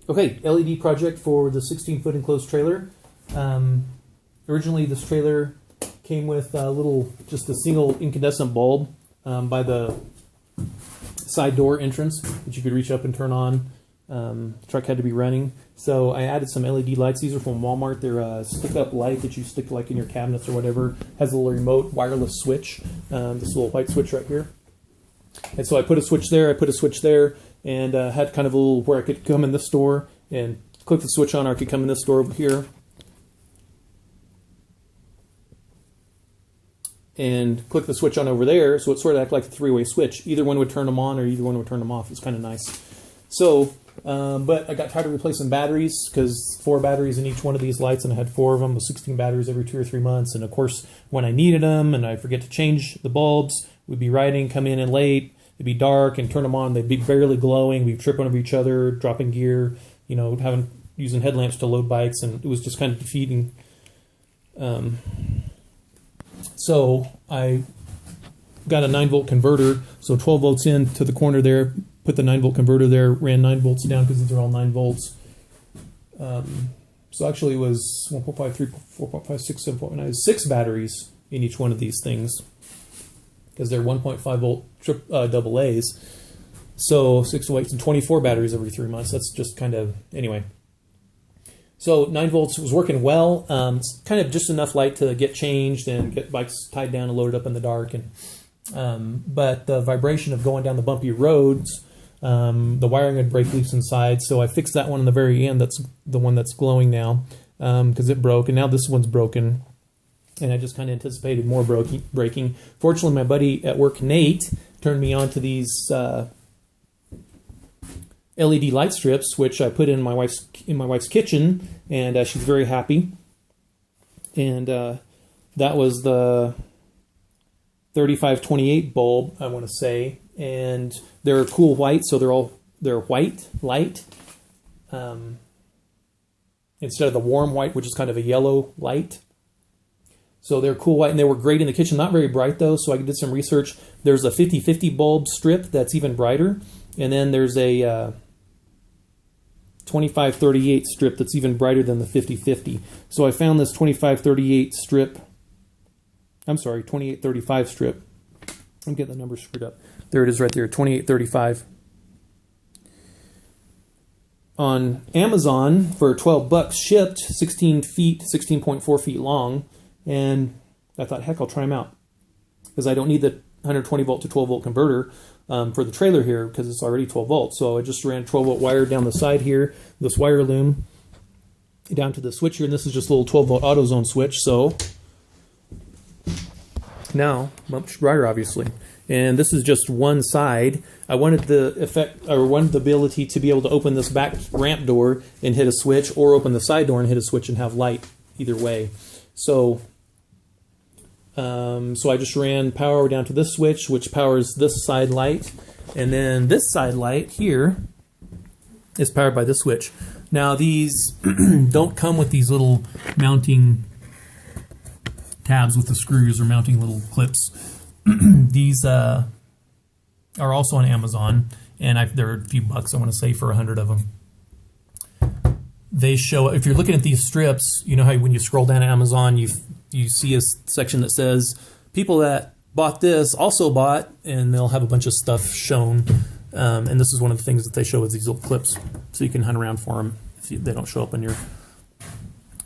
Okay, LED project for the 16-foot enclosed trailer. Originally, this trailer came with just a single incandescent bulb by the side door entrance, which you could reach up and turn on. The truck had to be running, so I added some LED lights. These are from Walmart. They're a stick-up light that you stick like in your cabinets or whatever. Has a little remote wireless switch. This little white switch right here. And so I put a switch there. I put a switch there, and had kind of a little where I could come in this door and click the switch on, or I could come in this door over here and click the switch on over there. So it sort of acted like a three-way switch. Either one would turn them on, or either one would turn them off. It's kind of nice. So, but I got tired of replacing batteries because 4 batteries in each one of these lights, and I had 4 of them with 16 batteries every 2 or 3 months. And of course, when I needed them and I forget to change the bulbs, we'd be riding, come in and late, it'd be dark, and turn them on, they'd be barely glowing, we'd be tripping over each other, dropping gear, you know, using headlamps to load bikes, and it was just kind of defeating. So I got a 9-volt converter, so 12 volts in to the corner there, put the 9-volt converter there, ran 9 volts down because these are all 9 volts. So actually it was 1.5, 3, 4.5, 6, 7.9, 6 batteries in each one of these things, because they're 1.5 volt double A's. So 6 weights and 24 batteries every 3 months. That's just kind of, anyway. So 9 volts was working well. It's kind of just enough light to get changed and get bikes tied down and loaded up in the dark. And but the vibration of going down the bumpy roads, the wiring would break loose inside. So I fixed that one in the very end. That's the one that's glowing now because it broke. And now this one's broken. And I just kind of anticipated more breaking. Fortunately, my buddy at work, Nate, turned me on to these LED light strips, which I put in my wife's kitchen, and she's very happy. And that was the 3528 bulb, I want to say, and they're cool white, so they're white light instead of the warm white, which is kind of a yellow light. So they're cool white, and they were great in the kitchen. Not very bright, though, so I did some research. There's a 50-50 bulb strip that's even brighter, and then there's a 2538 strip that's even brighter than the 50-50. So I found this 2538 strip. I'm sorry, 2835 strip. I'm getting the numbers screwed up. There it is right there, 2835. On Amazon for $12 shipped, 16 feet, 16.4 feet long. And I thought, heck, I'll try them out, because I don't need the 120 volt to 12 volt converter for the trailer here, because it's already 12 volts. So I just ran 12 volt wire down the side here, this wire loom, down to the switch here, and this is just a little 12 volt AutoZone switch. So now, much brighter, obviously. And this is just one side. I wanted the effect, or wanted the ability to be able to open this back ramp door and hit a switch, or open the side door and hit a switch and have light either way. So I just ran power down to this switch, which powers this side light, and then this side light here is powered by this switch. Now these don't come with these little mounting tabs with the screws or mounting little clips. These are also on Amazon, and they're a few bucks, I want to say, for 100 of them. They show, if you're looking at these strips, you know how when you scroll down to Amazon, you see a section that says people that bought this also bought, and they'll have a bunch of stuff shown. And this is one of the things that they show is these little clips, so you can hunt around for them if they don't show up on your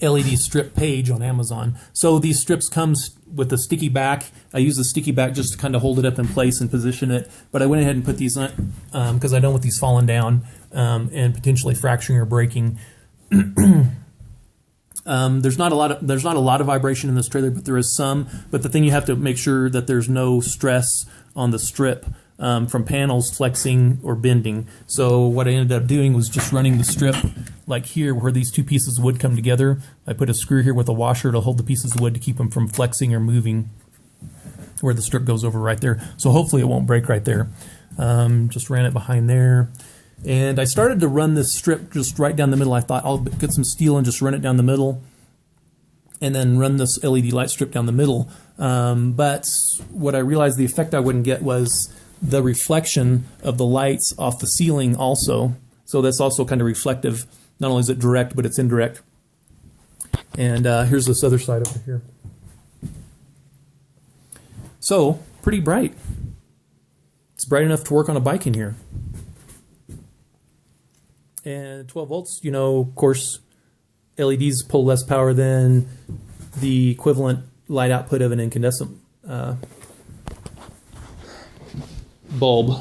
LED strip page on Amazon. So these strips comes with a sticky back. I use the sticky back just to kind of hold it up in place and position it. But I went ahead and put these on because I don't want these falling down and potentially fracturing or breaking. There's not a lot of vibration in this trailer, but there is some. But the thing, you have to make sure that there's no stress on the strip from panels flexing or bending. So what I ended up doing was just running the strip like here, where these two pieces of wood come together. I put a screw here with a washer to hold the pieces of wood to keep them from flexing or moving, where the strip goes over right there. So hopefully it won't break right there. Just ran it behind there. And I started to run this strip just right down the middle. I thought I'll get some steel and just run it down the middle, and then run this LED light strip down the middle. But what I realized the effect I wouldn't get was the reflection of the lights off the ceiling also. So that's also kind of reflective. Not only is it direct, but it's indirect. And here's this other side over here. So, pretty bright. It's bright enough to work on a bike in here. And 12 volts, you know, of course, LEDs pull less power than the equivalent light output of an incandescent bulb.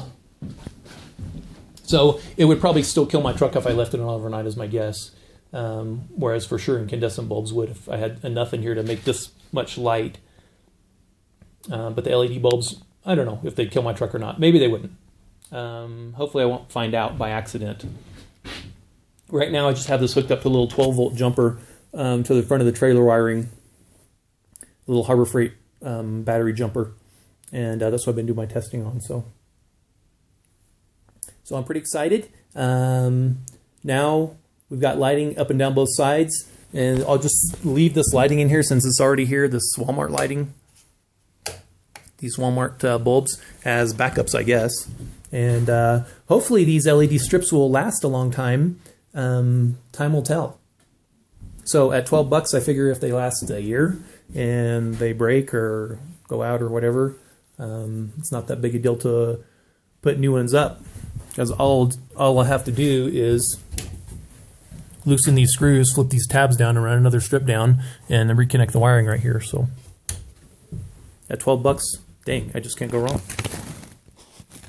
So it would probably still kill my truck if I left it on overnight, is my guess. Whereas for sure incandescent bulbs would if I had enough in here to make this much light. But the LED bulbs, I don't know if they'd kill my truck or not. Maybe they wouldn't. Hopefully I won't find out by accident. Right now I just have this hooked up to a little 12 volt jumper to the front of the trailer wiring. A little Harbor Freight battery jumper. And that's what I've been doing my testing on. So I'm pretty excited. Now we've got lighting up and down both sides. And I'll just leave this lighting in here since it's already here, this Walmart lighting. These Walmart bulbs as backups, I guess. And hopefully these LED strips will last a long time. Time will tell. So at 12 bucks, I figure if they last a year and they break or go out or whatever, it's not that big a deal to put new ones up. Because all I have to do is loosen these screws, flip these tabs down, and run another strip down, and then reconnect the wiring right here. So at 12 bucks, dang, I just can't go wrong.